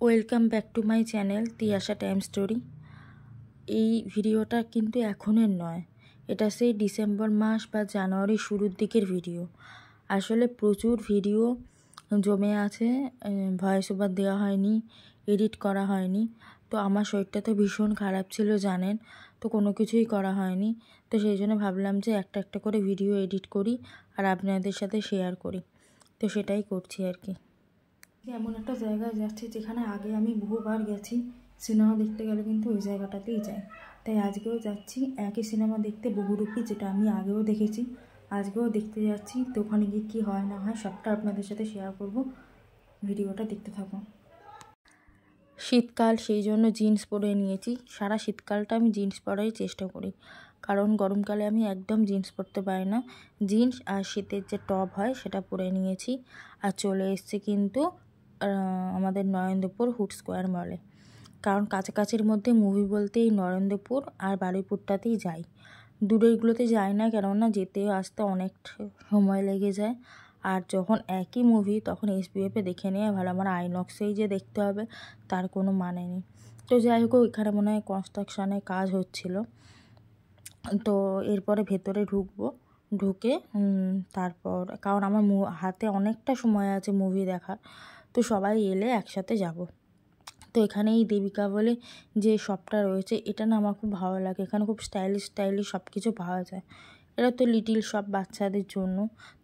Welcome back to my channel Tiyasha time story. এই ভিডিওটা কিন্তু এখনের নয়, এটা সেই ডিসেম্বর মাস বা জানুয়ারি শুরুর দিকের ভিডিও। আসলে প্রচুর ভিডিও জমে আছে, ভয়েস ওভার দেওয়া হয়নি, এডিট করা হয়নি। তো আমার শরীরটা তো ভীষণ খারাপ ছিল জানেন, তো কোনো কিছুই করা হয়নি। তো সেই জন্য ভাবলাম যে একটা একটা করে ভিডিও এডিট করি আর আপনাদের সাথে শেয়ার করি। তো সেটাই করছি আর কি। এমন একটা জায়গায় যাচ্ছি যেখানে আগে আমি বহুবার গেছি। সিনেমা দেখতে গেলে কিন্তু ওই জায়গাটাতেই যাই, তাই আজকেও যাচ্ছি একই সিনেমা দেখতে, বহুরূপী, যেটা আমি আগেও দেখেছি, আজকেও দেখতে যাচ্ছি। তো ওখানে গিয়ে কী হয় না হয় সবটা আপনাদের সাথে শেয়ার করব, ভিডিওটা দেখতে থাকুন। শীতকাল, সেই জন্য জিন্স পরে নিয়েছি। সারা শীতকালটা আমি জিন্স পরাই চেষ্টা করি, কারণ গরমকালে আমি একদম জিন্স পরতে পারি না। জিন্স আর শীতের যে টপ হয় সেটা পরে নিয়েছি। আর চলে এসেছি কিন্তু আমাদের নরেন্দ্রপুর হুড স্কোয়ার মলে, কারণ কাছাকাছির মধ্যে মুভি বলতে এই নরেন্দ্রপুর আর বারুইপুরটাতেই যাই, দূরেরগুলোতে যাই না, কেননা যেতে আসতে অনেক সময় লেগে যায়। আর যখন একই মুভি তখন এসবিএফে দেখে নেওয়া ভালো, আমার আইনক্সেই যে দেখতে হবে তার কোনো মানে নেই। তো যাই হোক, ওইখানে মনে হয় কনস্ট্রাকশানের কাজ হচ্ছিল, তো এরপরে ভেতরে ঢুকে তারপর, কারণ আমার হাতে অনেকটা সময় আছে মুভি দেখার, তো সবাই এলে একসাথে যাব। তো এখানে এই দেবিকা বলে যে শপটা রয়েছে, এটা না আমার খুব ভালো লাগে। এখানে খুব স্টাইলিশ সব কিছু পাওয়া যায়। এটা তো লিটিল শপ বাচ্চাদের জন্য,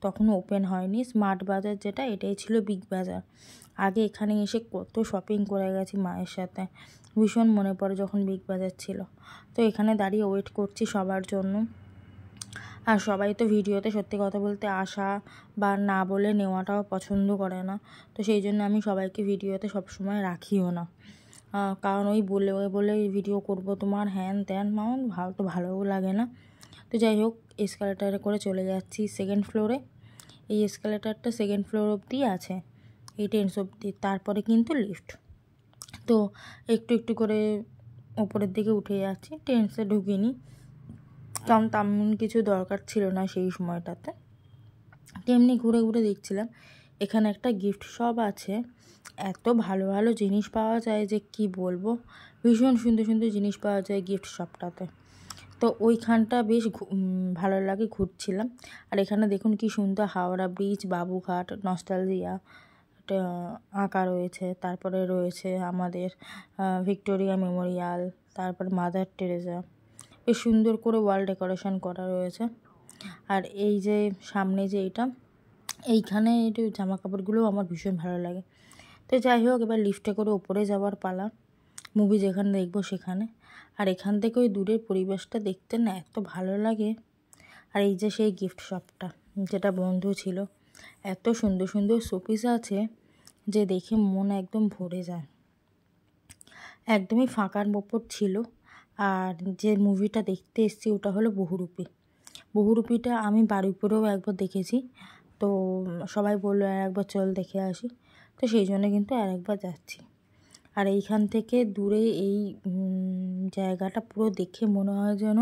তখনও ওপেন হয়নি। স্মার্ট বাজার যেটা, এটাই ছিল বিগ বাজার। আগে এখানে এসে কত শপিং করে গেছি মায়ের সাথে, ভীষণ মনে পড়ে যখন বিগ বাজার ছিল। তো এখানে দাঁড়িয়ে ওয়েট করছি সবার জন্য। আর সবাই তো ভিডিওতে সত্যি কথা বলতে আসা বা না বলে নেওয়াটাও পছন্দ করে না, তো সেই জন্য আমি সবাইকে ভিডিওতে সবসময় রাখিও না, কারণ ওই বলে ভিডিও করব তোমার হ্যান ত্যান, আমার ভালোও লাগে না। তো যাই হোক, এসকালেটারে করে চলে যাচ্ছি সেকেন্ড ফ্লোরে। এই এসকালেটারটা সেকেন্ড ফ্লোর অবধি আছে, এই টেন্স অবধি, তারপরে কিন্তু লিফট। তো একটু একটু করে ওপরের দিকে উঠে যাচ্ছি, টেন্সে ঢুকিনি, কারণ তেমন কিছু দরকার ছিল না সেই সময়টাতে। তেমনি ঘুরে ঘুরে দেখছিলাম এখানে একটা গিফট শপ আছে, এত ভালো ভালো জিনিস পাওয়া যায় যে কি বলবো, ভীষণ সুন্দর সুন্দর জিনিস পাওয়া যায় গিফট শপটাতে। তো ওইখানটা বেশ ভালো লাগে, ঘুরছিলাম। আর এখানে দেখুন কি সুন্দর হাওড়া ব্রিজ, বাবুঘাট, নস্টালজিয়া আঁকা রয়েছে। তারপরে রয়েছে আমাদের ভিক্টোরিয়া মেমোরিয়াল, তারপর মাদার টেরেসা, বেশ সুন্দর করে ওয়াল ডেকোরেশন করা রয়েছে। আর এই যে সামনে যে এইখানে একটু জামা কাপড়গুলোও আমার ভীষণ ভালো লাগে। তো যাই হোক, এবার লিফটে করে ওপরে যাওয়ার পালা, মুভি যেখানে দেখবো সেখানে। আর এখান থেকে ওই দূরের পরিবেশটা দেখতে না এত ভালো লাগে। আর এই যে সেই গিফট শপটা যেটা বন্ধ ছিল, এত সুন্দর সুন্দর শোপিস আছে যে দেখে মন একদম ভরে যায়। একদমই ফাঁকার ওপর ছিল। আর যে মুভিটা দেখতে এসেছি ওটা হলো বহুরূপীটা আমি বারুইপুরেও একবার দেখেছি, তো সবাই বললো আর একবার চল দেখে আসি, তো সেই জন্য কিন্তু আর একবার যাচ্ছি। আর এইখান থেকে দূরে এই জায়গাটা পুরো দেখে মনে হয় যেন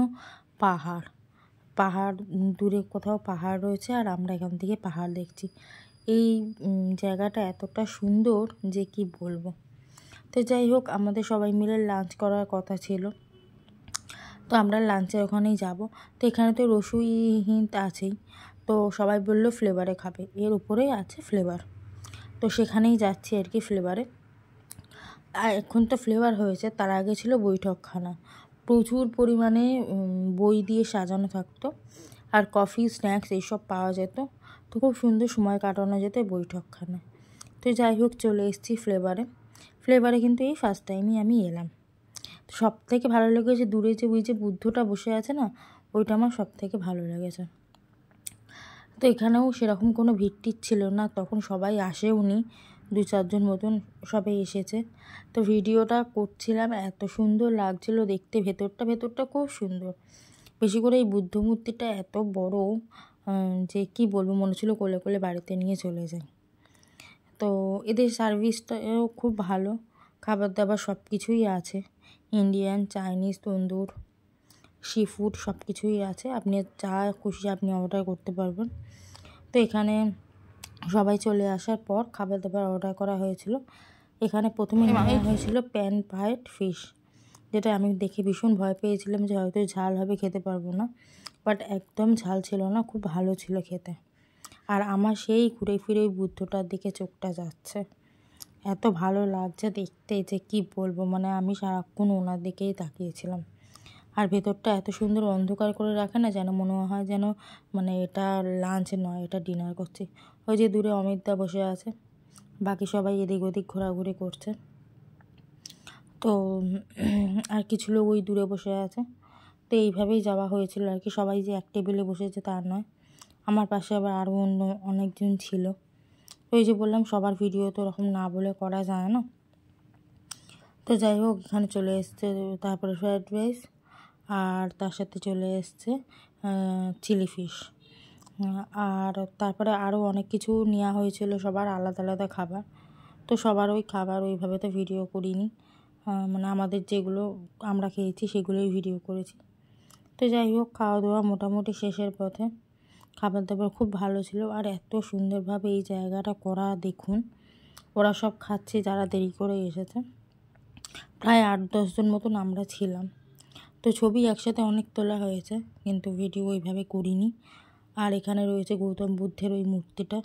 পাহাড় দূরে কোথাও পাহাড় রয়েছে, আর আমরা এখান থেকে পাহাড় দেখছি। এই জায়গাটা এতটা সুন্দর যে কি বলবো। তো যাই হোক, আমাদের সবাই মিলে লাঞ্চ করার কথা ছিল, তো আমরা লাঞ্চে ওখানেই যাব। তো এখানে তো রসুই হিন্ট আছেই, তো সবাই বললো ফ্লেভারে খাবে, এর উপরেই আছে ফ্লেভার, তো সেখানেই যাচ্ছি আর কি ফ্লেভারে। আর এখন তো ফ্লেভার হয়েছে, তার আগে ছিল বৈঠকখানা, প্রচুর পরিমাণে বই দিয়ে সাজানো থাকতো, আর কফি স্ন্যাক্স এইসব পাওয়া যেত, তো খুব সুন্দর সময় কাটানো যেত বৈঠকখানায়। তো যাই হোক, চলে এসেছি ফ্লেভারে কিন্তু এই ফার্স্ট টাইমই আমি এলাম। সব থেকে ভালো লেগেছে দূরে যে ওই যে বুদ্ধটা বসে আছে না, ওইটা আমার সব থেকে ভালো লেগেছে। তো এখানেও সেরকম কোনো ভিড় ছিল না, তখন সবাই আসেও নি, 2-4 জন মতন সবাই এসেছে। তো ভিডিওটা করছিলাম, এত সুন্দর লাগছিল দেখতে, ভেতরটা খুব সুন্দর। বেশি করে এই বুদ্ধ মূর্তিটা এত বড় যে কি বলবো, মনে ছিল কোলে কোলে বাড়িতে নিয়ে চলে যাই। তো এদের সার্ভিসটাও খুব ভালো, খাবার দাবার সব কিছুই আছে, ইন্ডিয়ান, চাইনিজ, তন্দুর, সি ফুড সব কিছুই আছে, আপনি যা খুশি আপনি অর্ডার করতে পারবেন। তো এখানে সবাই চলে আসার পর খাবার দাবার অর্ডার করা হয়েছিল, এখানে প্রথমে নেওয়া হয়েছিল প্যান ফ্রাইড ফিশ, যেটা আমি দেখে ভীষণ ভয় পেয়েছিলাম যে হয়তো ঝাল হবে, খেতে পারবো না, বাট একদম ঝাল ছিল না, খুব ভালো ছিল খেতে। আর আমার সেই ঘুরে ফিরে ওই বুদ্ধটার দিকে চোখটা যাচ্ছে, এত ভালো লাগছে দেখতে যে কি বলবো, মানে আমি সারাক্ষণ ওনার দিকেই তাকিয়েছিলাম। আর ভেতরটা এত সুন্দর অন্ধকার করে রাখে না, যেন মনে হয় যেন মানে এটা লাঞ্চ নয়, এটা ডিনার করছি। ওই যে দূরে অমিতদা বসে আছে, বাকি সবাই এদিক ওদিক ঘোরাঘুরি করছে। তো আর কিছু লোক ওই দূরে বসে আছে। তো এইভাবেই যাওয়া হয়েছিল আর কি, সবাই যে এক টেবিলে বসেছে তা নয়, আমার পাশে আবার আরও অন্য অনেকজন ছিল। ওই যে বললাম সবার ভিডিও তো ওরকম না বলে করা যায় না। তো যাই হোক, এখানে চলে এসছে তারপরে ফ্রায়েড রাইস, আর তার সাথে চলে এসছে চিলি ফিশ, আর তারপরে আরও অনেক কিছু নেওয়া হয়েছিল, সবার আলাদা আলাদা খাবার। তো সবার ওই খাবার ওইভাবে তো ভিডিও করিনি, মানে আমাদের যেগুলো আমরা খেয়েছি সেগুলোই ভিডিও করেছি। তো যাই হোক, খাওয়া দাওয়া মোটামুটি শেষের পথে, খাবার দাবার খুব ভালো ছিল। আর এত সুন্দরভাবে এই জায়গাটা করা দেখুন, ওরা সব খাচ্ছে যারা দেরি করে এসেছে, প্রায় 8-10 জন মতন আমরা ছিলাম। তো ছবি একসাথে অনেক তোলা হয়েছে, কিন্তু ভিডিও ওইভাবে করিনি। আর এখানে রয়েছে গৌতম বুদ্ধের ওই মূর্তিটা,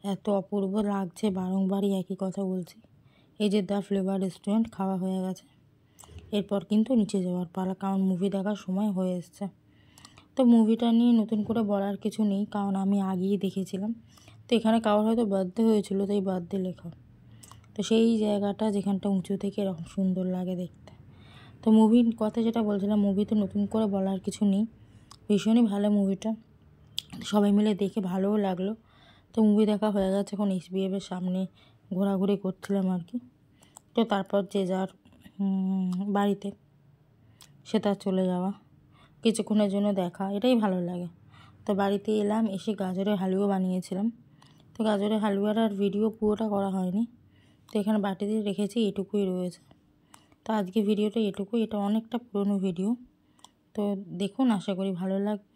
এত অপূর্ব লাগছে, বারংবারই একই কথা বলছি। এই যে দ্য ফ্লেভার রেস্টুরেন্ট, খাওয়া হয়ে গেছে, এরপর কিন্তু নিচে যাওয়ার পালা, কারণ মুভি দেখার সময় হয়ে এসছে। তো মুভিটা নিয়ে নতুন করে বলার কিছু নেই, কারণ আমি আগেই দেখেছিলাম। তো এখানে কারোর হয়তো বার্থডে হয়েছিল, তাই বার্থডে লেখা। তো সেই জায়গাটা যেখানটা উঁচু থেকে এরকম সুন্দর লাগে দেখতে। তো মুভির কথা যেটা বলছিলাম, মুভিতে নতুন করে বলার কিছু নেই, ভীষণই ভালো মুভিটা, সবাই মিলে দেখে ভালোও লাগলো। তো মুভি দেখা হয়ে গেছে, এখন SBFের সামনে ঘোরাঘুরি করছিলাম আর কি। তো তারপর যে যার বাড়িতে সে তার চলে যাওয়া, কিছুক্ষণের জন্য দেখা, এটাই ভালো লাগে। তো বাড়িতে এলাম, এসে গাজরের হালুয়া বানিয়েছিলাম। তো গাজরের হালুয়ার আর ভিডিও পুরোটা করা হয়নি, তো এখানে বাটিতে রেখেছি, এটুকুই রয়েছে। তো আজকে ভিডিওটা এটুকুই, এটা অনেকটা পুরনো ভিডিও। তো দেখুন, আশা করি ভালো লাগবে।